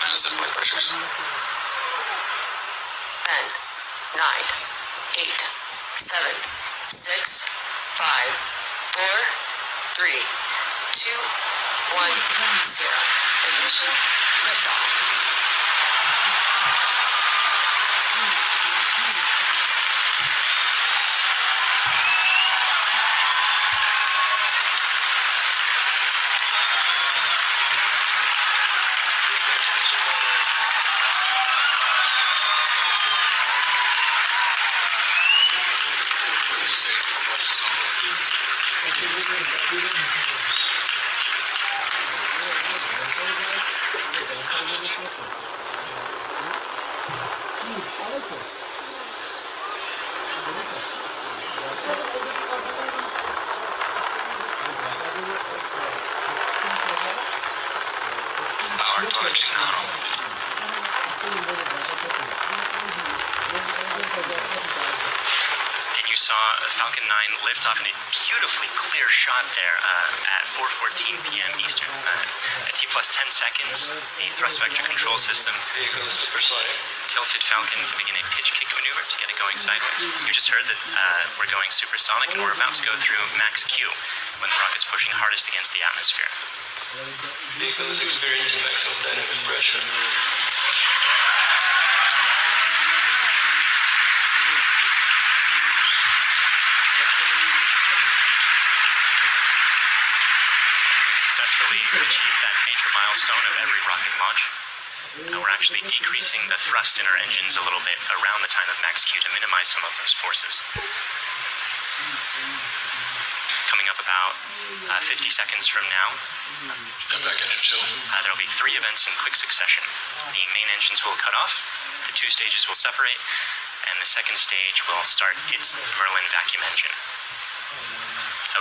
Falcon 9 set flight pressures. 10, 9, 8, 7, 6, 5, 4, 3, 2, 1, 0. Ignition, liftoff. Power charging now. And you saw Falcon 9 lift off in a beautifully clear shot there at 4:14 p.m. Eastern. At T plus 10 seconds, the thrust vector control system Vehicle is supersonic. tilted Falcon to begin a pitch kick maneuver to get it going sideways. You just heard that we're going supersonic and we're about to go through max Q when the rocket's pushing hardest against the atmosphere. Vehicle is experiencing maximum dynamic pressure. We've successfully achieved that major milestone of every rocket launch. We're actually decreasing the thrust in our engines a little bit around the time of max Q to minimize some of those forces. Coming up about 50 seconds from now, Back engine chill. there will be 3 events in quick succession. The main engines will cut off, the 2 stages will separate, and the second stage will start its Merlin vacuum engine,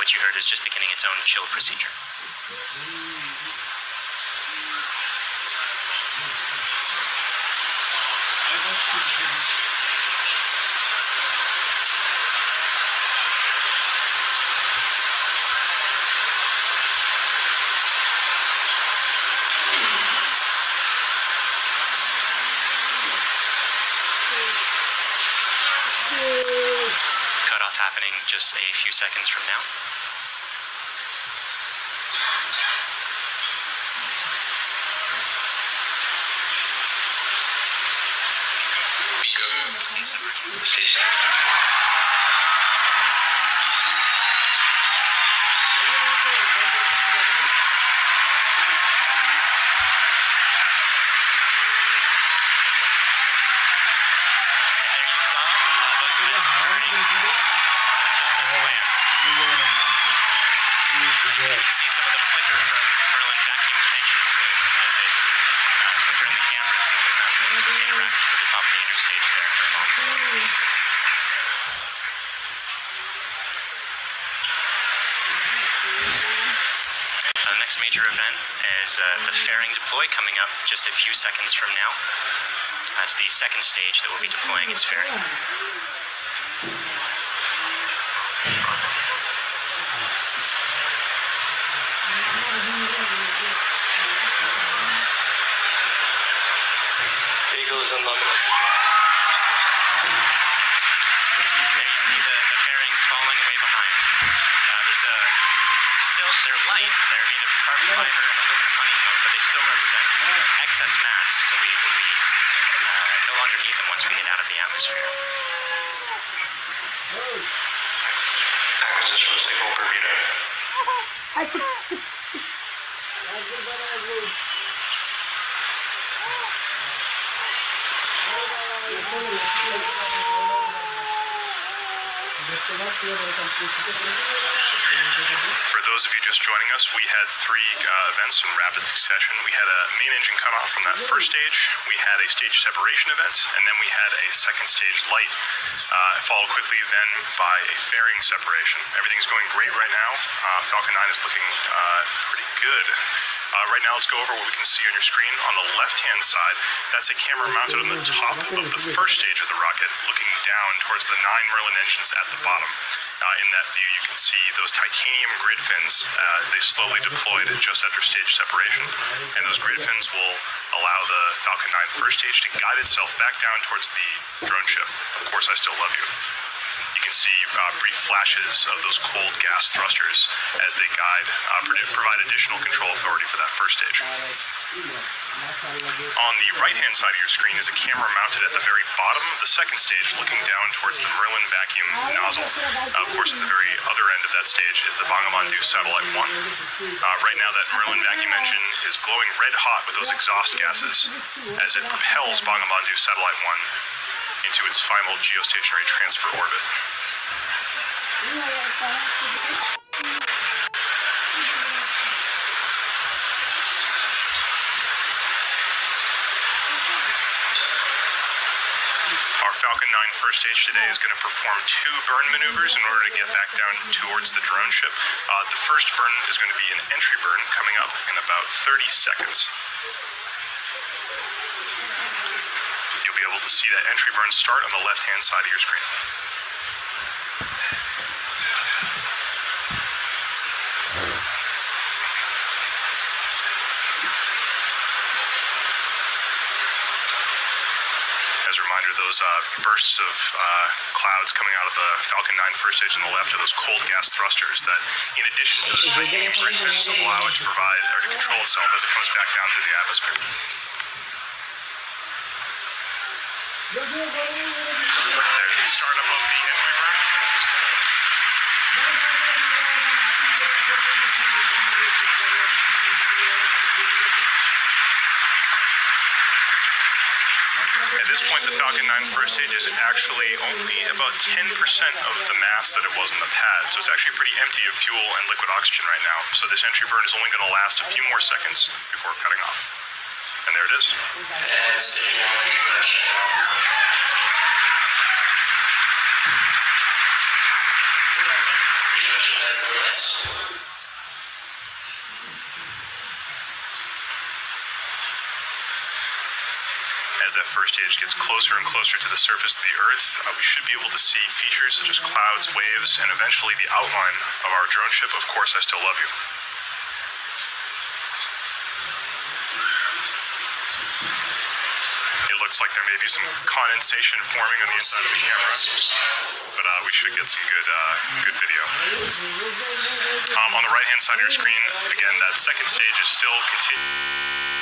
which you heard is just beginning its own chill procedure. Cutoff happening just a few seconds from now. You see some of the flicker from Merlin vacuum engine plume as it flicker in the cameras as it interacted with the top of the interstage there for a moment. The next major event is the fairing deploy coming up just a few seconds from now. That's the second stage that will be deploying its fairing. Vehicle is unlocking. There you see the fairings falling way behind. They're light. They're made of carbon fiber and aluminum honeycomb, but they still represent excess mass, so we no longer need them once we get out of the atmosphere. Acquisition signal per meter. For those of you just joining us, we had 3 events in rapid succession. We had a main engine cutoff from that first stage, we had a stage separation event, and then we had a second stage light, followed quickly then by a fairing separation. Everything's going great right now. Falcon 9 is looking pretty good. Right now, let's go over what we can see on your screen. On the left-hand side, that's a camera mounted on the top of the first stage of the rocket, looking down towards the 9 Merlin engines at the bottom. In that view, you can see those titanium grid fins. They slowly deployed just after stage separation, and those grid fins will allow the Falcon 9 first stage to guide itself back down towards the drone ship. Of course, I still love you. You can see brief flashes of those cold gas thrusters as they provide additional control authority for that first stage. On the right-hand side of your screen is a camera mounted at the very bottom of the second stage, looking down towards the Merlin vacuum nozzle. Of course, at the very other end of that stage is the Bangabandhu Satellite 1. Right now, that Merlin vacuum engine is glowing red hot with those exhaust gases as it propels Bangabandhu Satellite 1 into its final geostationary transfer orbit. Our Falcon 9 first stage today is going to perform 2 burn maneuvers in order to get back down towards the drone ship. The first burn is going to be an entry burn coming up in about 30 seconds. You'll be able to see that entry burn start on the left-hand side of your screen. As a reminder, those bursts of clouds coming out of the Falcon 9 first stage on the left are those cold gas thrusters that, in addition to the titanium grid fins, allow it to provide or to control itself as it comes back down through the atmosphere. There's the startup of the entry burn. At this point, the Falcon 9 first stage is actually only about 10% of the mass that it was in the pad, so it's actually pretty empty of fuel and liquid oxygen right now. So this entry burn is only going to last a few more seconds before cutting off. And there it is. As that first stage gets closer and closer to the surface of the Earth, we should be able to see features such as clouds, waves, and eventually the outline of our drone ship. Of course, I still love you. It looks like there may be some condensation forming on the inside of the camera, but we should get some good video. On the right-hand side of your screen, again, that second stage is still continuing.